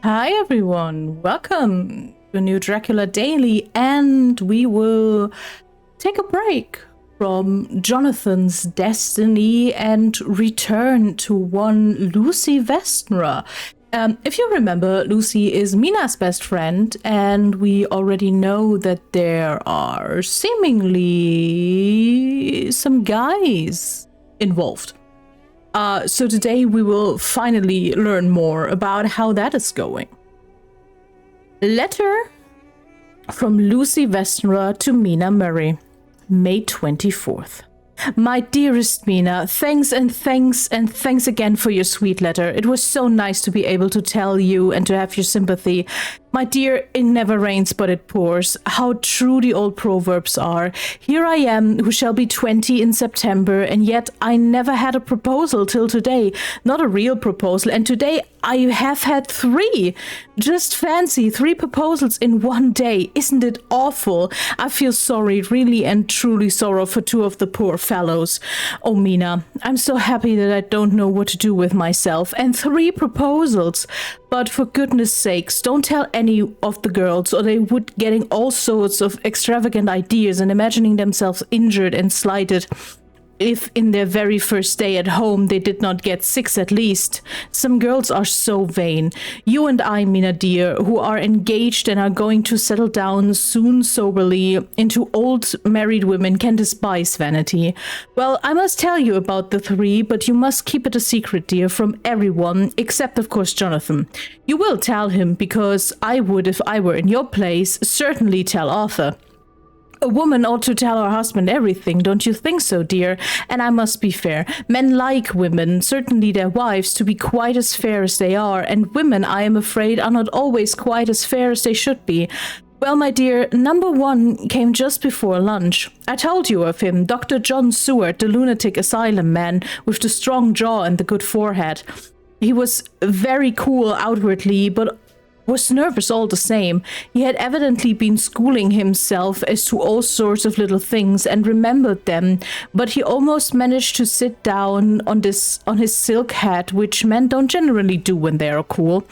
Hi everyone, welcome to a new Dracula Daily, and we will take a break from Jonathan's destiny and return to one Lucy Westenra. If you remember, Lucy is Mina's best friend, and we already know that there are seemingly some guys involved. So today we will finally learn more about how that is going. Letter from Lucy Westenra to Mina Murray, May 24th. My dearest Mina, thanks again for your sweet letter. It was so nice to be able to tell you and to have your sympathy. My dear, it never rains but it pours. How true the old proverbs are. Here I am, who shall be 20 in September, and yet I never had a proposal till today. Not a real proposal, and today I have had 3. Just fancy, 3 proposals in one day. Isn't it awful? I feel sorry, really and truly sorrow for 2 of the poor fellows. Oh, Mina, I'm so happy that I don't know what to do with myself. And 3 proposals. But for goodness sakes, don't tell any of the girls, or they would getting all sorts of extravagant ideas and imagining themselves injured and slighted if in their very first day at home they did not get 6 at least. Some girls are so vain. You and I, Mina dear, who are engaged and are going to settle down soon soberly into old married women, can despise vanity. Well, I must tell you about the 3, but you must keep it a secret, dear, from everyone, except of course Jonathan. You will tell him, because I would, if I were in your place, certainly tell Arthur. A woman ought to tell her husband everything, don't you think so, dear? And I must be fair. Men like women, certainly their wives, to be quite as fair as they are, and women, I am afraid, are not always quite as fair as they should be. Well, my dear, number 1 came just before lunch. I told you of him, Dr. John Seward, the lunatic asylum man, with the strong jaw and the good forehead. He was very cool outwardly, but was nervous all the same. He had evidently been schooling himself as to all sorts of little things and remembered them, but he almost managed to sit down on his silk hat, which men don't generally do when they are cool.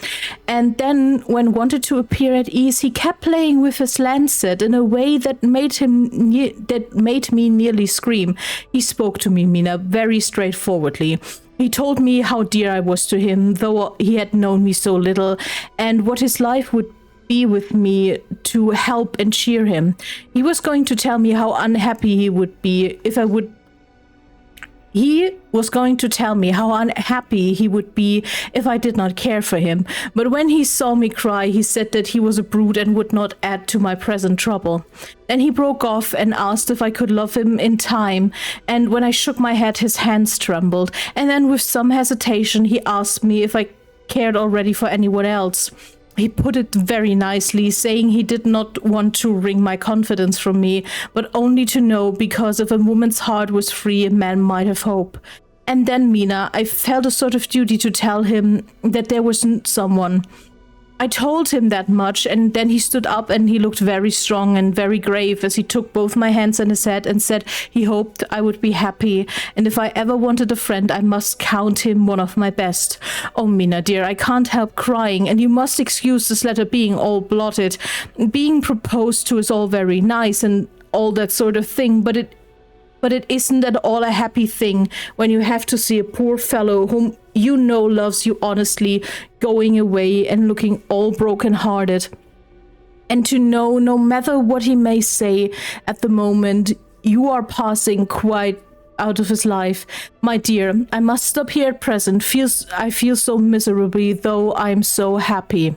And then, when wanted to appear at ease, he kept playing with his lancet in a way that made me nearly scream. He spoke to me, Mina, very straightforwardly. He told me how dear I was to him, though he had known me so little, and what his life would be with me to help and cheer him. He was going to tell me how unhappy he would be if I would did not care for him. But when he saw me cry, he said that he was a brute and would not add to my present trouble. Then he broke off and asked if I could love him in time, and when I shook my head, his hands trembled, and then with some hesitation he asked me if I cared already for anyone else. He put it very nicely, saying he did not want to wring my confidence from me, but only to know, because if a woman's heart was free, a man might have hope. And then, Mina, I felt a sort of duty to tell him that there was someone. I told him that much, and then he stood up and he looked very strong and very grave as he took both my hands in his head and said he hoped I would be happy, and if I ever wanted a friend, I must count him one of my best. Oh, Mina dear, I can't help crying, and you must excuse this letter being all blotted. Being proposed to is all very nice and all that sort of thing, but it isn't at all a happy thing when you have to see a poor fellow whom you know loves you honestly going away and looking all broken-hearted. And to know, no matter what he may say at the moment, you are passing quite out of his life. My dear, I must stop here at present. I feel so miserably, though I'm so happy.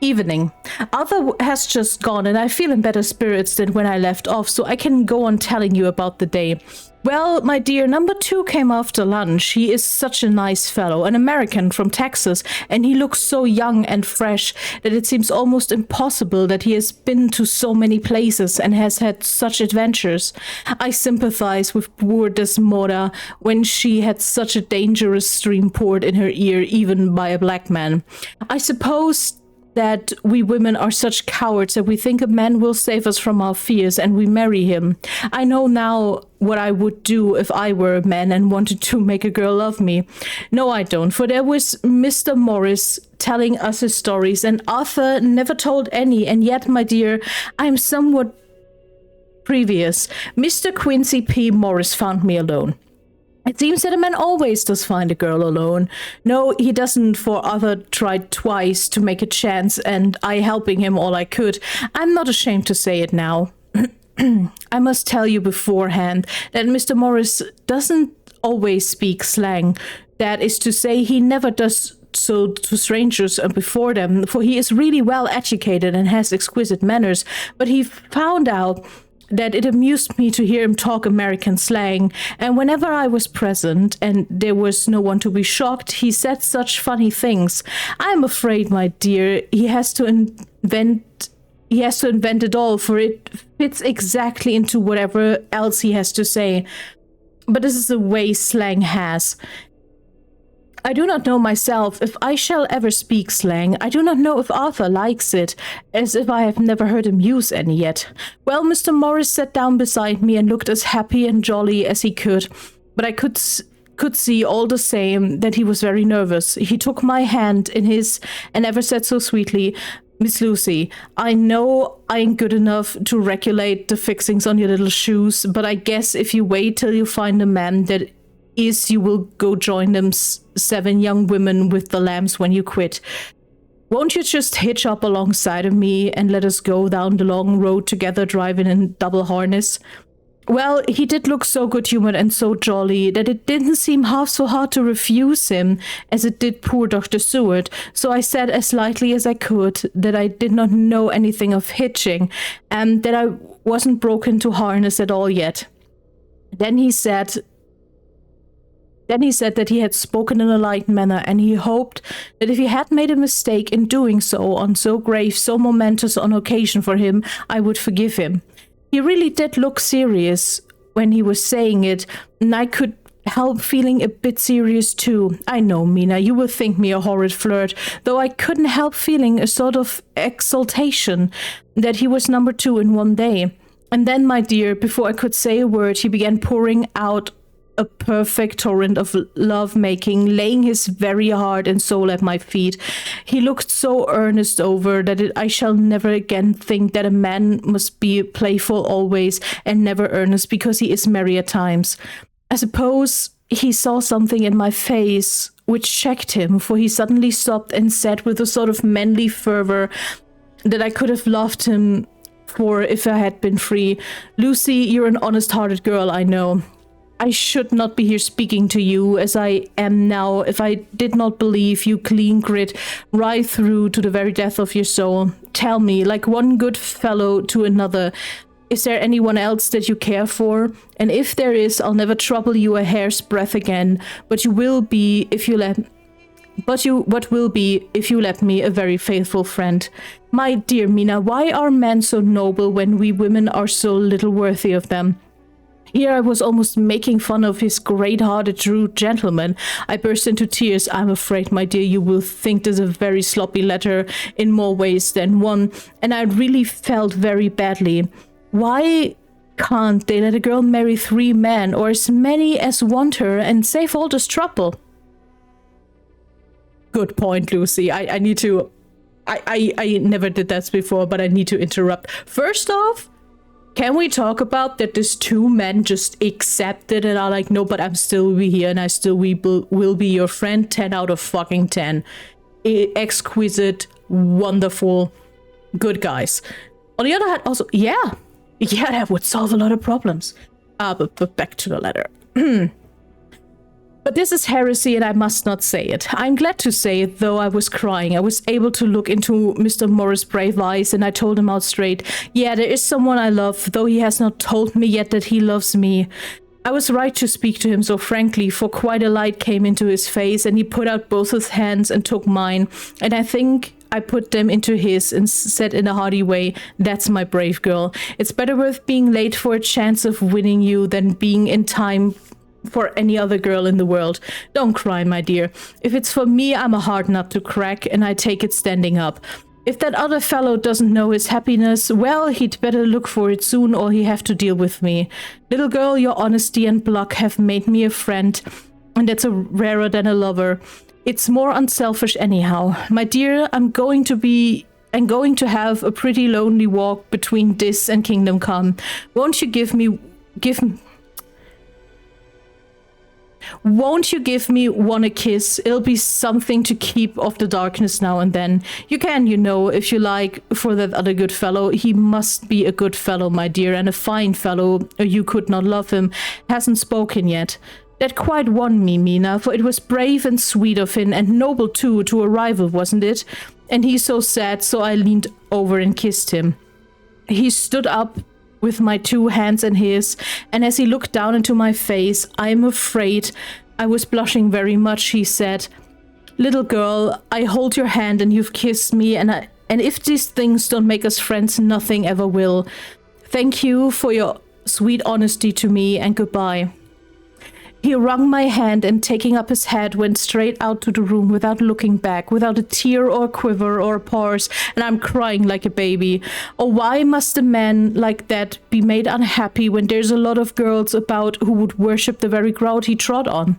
Evening. Arthur has just gone, and I feel in better spirits than when I left off, so I can go on telling you about the day. Well, my dear, number 2 came after lunch. He is such a nice fellow, an American from Texas, and he looks so young and fresh that it seems almost impossible that he has been to so many places and has had such adventures. I sympathize with poor Desmora when she had such a dangerous stream poured in her ear, even by a black man. I suppose that we women are such cowards that we think a man will save us from our fears and we marry him. I know now what I would do if I were a man and wanted to make a girl love me. No, I don't, for there was Mr. Morris telling us his stories, and Arthur never told any, and yet, my dear, I'm somewhat previous. Mr. Quincy P. Morris found me alone. It seems that a man always does find a girl alone. No, he doesn't, for Arthur tried twice to make a chance, and I helping him all I could. I'm not ashamed to say it now. I must tell you beforehand that Mr. Morris doesn't always speak slang. That is to say, he never does so to strangers before them, for he is really well educated and has exquisite manners, but he found out that it amused me to hear him talk American slang, and whenever I was present and there was no one to be shocked, he said such funny things. I'm afraid, my dear, he has to invent it all, for it fits exactly into whatever else he has to say. But this is the way slang has. I do not know myself if I shall ever speak slang. I do not know if Arthur likes it, as if I have never heard him use any yet. Well, Mr. Morris sat down beside me and looked as happy and jolly as he could, but I could see all the same that he was very nervous. He took my hand in his and ever said so sweetly, Miss Lucy, I know I ain't good enough to regulate the fixings on your little shoes, but I guess if you wait till you find a man that is, you will go join them 7 young women with the lambs when you quit. Won't you just hitch up alongside of me and let us go down the long road together, driving in double harness? Well, he did look so good-humored and so jolly that it didn't seem half so hard to refuse him as it did poor Dr. Seward, so I said as lightly as I could that I did not know anything of hitching, and that I wasn't broken to harness at all yet. Then he said that he had spoken in a light manner, and he hoped that if he had made a mistake in doing so on so grave, so momentous an occasion for him, I would forgive him. He really did look serious when he was saying it, and I could help feeling a bit serious too. I know, Mina, you will think me a horrid flirt, though I couldn't help feeling a sort of exultation that he was number 2 in one day. And then, my dear, before I could say a word, he began pouring out a perfect torrent of love-making, laying his very heart and soul at my feet. He looked so earnest over that I shall never again think that a man must be playful always and never earnest because he is merry at times. I suppose he saw something in my face which checked him, for he suddenly stopped and said with a sort of manly fervor that I could have loved him for if I had been free. Lucy, you're an honest-hearted girl, I know. I should not be here speaking to you as I am now if I did not believe you clean grit right through to the very depth of your soul. Tell me, like one good fellow to another, is there anyone else that you care for? And if there is, I'll never trouble you a hair's breadth again, but you will be if you let me a very faithful friend. My dear Mina, why are men so noble when we women are so little worthy of them? Here I was almost making fun of his great-hearted true gentleman. I burst into tears. I'm afraid, my dear, you will think this a very sloppy letter in more ways than one, and I really felt very badly. Why can't they let a girl marry 3 men, or as many as want her, and save all this trouble? Good point, Lucy. I need to... I never did that before, but I need to interrupt. First off, can we talk about that these 2 men just accepted and are like, no, but I'm still be here and I still will be your friend? 10 out of fucking 10. Exquisite, wonderful, good guys. On the other hand, also, yeah, that would solve a lot of problems. But back to the letter. But this is heresy and I must not say it. I'm glad to say it, though I was crying. I was able to look into Mr. Morris' brave eyes and I told him out straight, yeah, there is someone I love, though he has not told me yet that he loves me. I was right to speak to him so frankly, for quite a light came into his face and he put out both his hands and took mine, and I think I put them into his and said in a hearty way, that's my brave girl. It's better worth being late for a chance of winning you than being in time for any other girl in the world. Don't cry, my dear. If it's for me, I'm a hard nut to crack, and I take it standing up. If that other fellow doesn't know his happiness, well, he'd better look for it soon or he'll have to deal with me. Little girl, your honesty and pluck have made me a friend, and that's a rarer than a lover. It's more unselfish anyhow. My dear, I'm going to have a pretty lonely walk between this and Kingdom Come. Won't you give me one a kiss? It'll be something to keep off the darkness now and then. You can, if you like, for that other good fellow. He must be a good fellow, my dear, and a fine fellow, or you could not love him. Hasn't spoken yet. That quite won me, Mina, for it was brave and sweet of him, and noble too, to a rival, wasn't it? And he's so sad, so I leaned over and kissed him. He stood up with my 2 hands in his, and as he looked down into my face, I'm afraid I was blushing very much, he said, "Little girl, I hold your hand and you've kissed me, and if these things don't make us friends, nothing ever will. Thank you for your sweet honesty to me, and goodbye." He wrung my hand and, taking up his hat, went straight out to the room without looking back, without a tear or a quiver or a pause, and I'm crying like a baby. Oh, why must a man like that be made unhappy when there's a lot of girls about who would worship the very ground he trod on?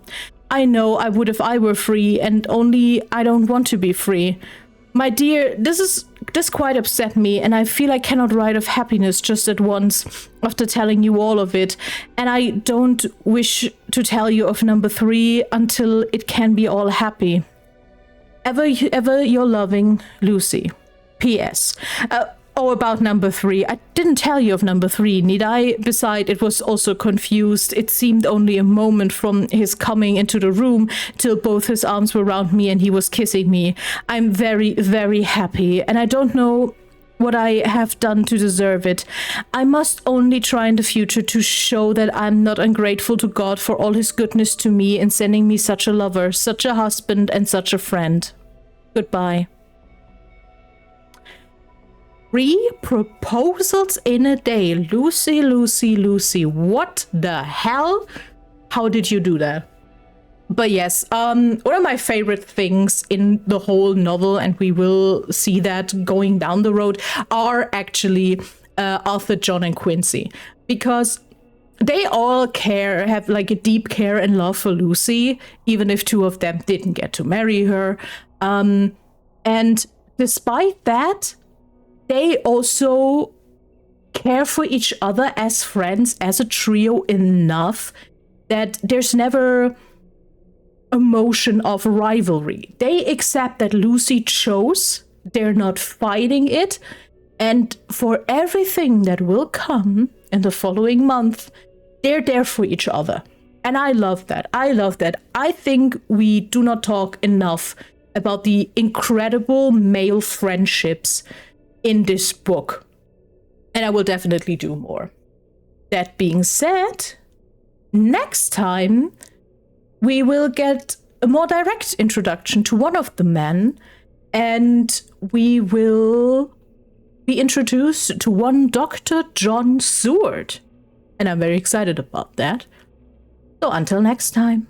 I know I would if I were free, and only I don't want to be free. My dear, this quite upset me, and I feel I cannot write of happiness just at once after telling you all of it, and I don't wish to tell you of number 3 until it can be all happy. Ever your loving, Lucy. P.S. About number 3. I didn't tell you of number 3, need I? Besides, it was also confused. It seemed only a moment from his coming into the room till both his arms were round me and he was kissing me. I'm very, very happy, and I don't know what I have done to deserve it. I must only try in the future to show that I'm not ungrateful to God for all his goodness to me in sending me such a lover, such a husband, and such a friend. Goodbye. 3 proposals in a day. Lucy, Lucy, Lucy. What the hell? How did you do that? But yes, one of my favorite things in the whole novel, and we will see that going down the road, are actually Arthur, John, and Quincy. Because they all have like a deep care and love for Lucy, even if 2 of them didn't get to marry her. And despite that, they also care for each other as friends, as a trio, enough that there's never a motion of rivalry. They accept that Lucy chose, they're not fighting it, and for everything that will come in the following month, they're there for each other. And I love that. I love that. I think we do not talk enough about the incredible male friendships in this book, and I will definitely do more. That being said, next time we will get a more direct introduction to one of the men, and we will be introduced to one Dr. John Seward, and I'm very excited about that. So until next time.